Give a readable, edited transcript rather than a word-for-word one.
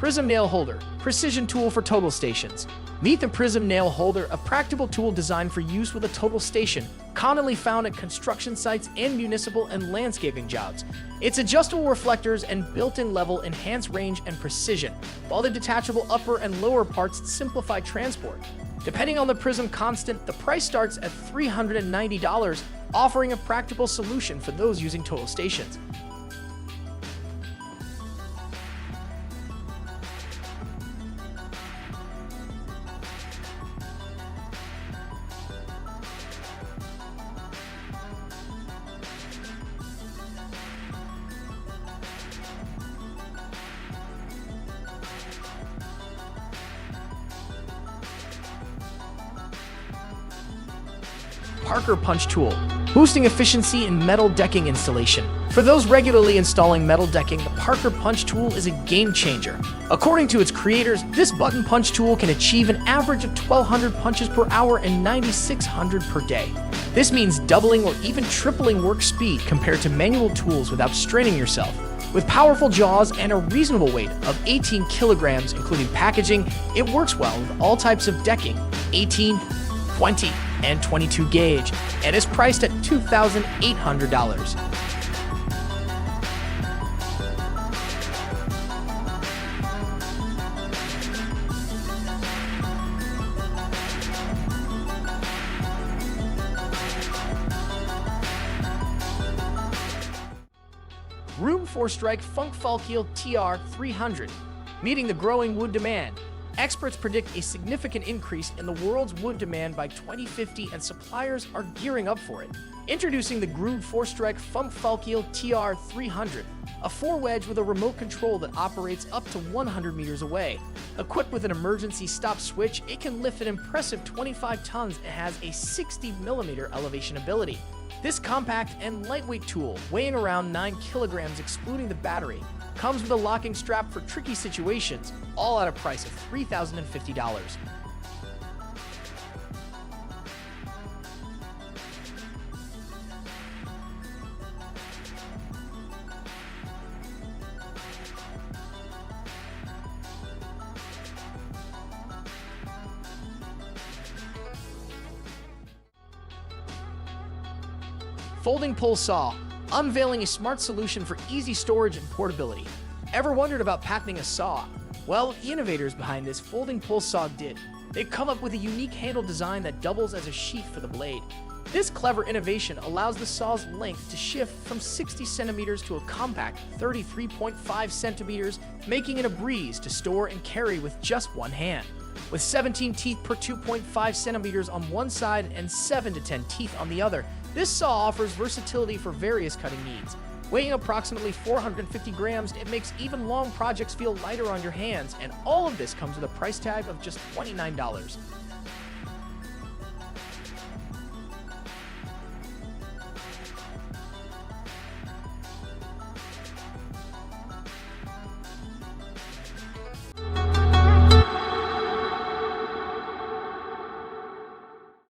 Prism Nail Holder, precision tool for total stations. Meet the Prism Nail Holder, a practical tool designed for use with a total station, commonly found at construction sites and municipal and landscaping jobs. Its adjustable reflectors and built-in level enhance range and precision, while the detachable upper and lower parts simplify transport. Depending on the Prism constant, the price starts at $390, offering a practical solution for those using total stations. Parker Punch Tool, boosting efficiency in metal decking installation. For those regularly installing metal decking, the Parker Punch Tool is a game changer. According to its creators, this button punch tool can achieve an average of 1,200 punches per hour and 9,600 per day. This means doubling or even tripling work speed compared to manual tools without straining yourself. With powerful jaws and a reasonable weight of 18 kilograms, including packaging, it works well with all types of decking, 18, 20, and 22 gauge, and is priced at $2,800. Grube Forstreich Funk-Fällkeil TR 300. Meeting the growing wood demand. Experts predict a significant increase in the world's wood demand by 2050, and suppliers are gearing up for it. Introducing the Grube Forstreich Funk-Fällkeil TR 300, a 4-wedge with a remote control that operates up to 100 meters away. Equipped with an emergency stop switch, it can lift an impressive 25 tons and has a 60mm elevation ability. This compact and lightweight tool, weighing around 9 kilograms excluding the battery, comes with a locking strap for tricky situations, all at a price of $3,050. Folding Pull Saw, unveiling a smart solution for easy storage and portability. Ever wondered about packing a saw? Well, the innovators behind this folding pull saw did. They've come up with a unique handle design that doubles as a sheath for the blade. This clever innovation allows the saw's length to shift from 60 centimeters to a compact 33.5 centimeters, making it a breeze to store and carry with just one hand. With 17 teeth per 2.5 centimeters on one side and 7 to 10 teeth on the other, this saw offers versatility for various cutting needs. Weighing approximately 450 grams, it makes even long projects feel lighter on your hands, and all of this comes with a price tag of just $29.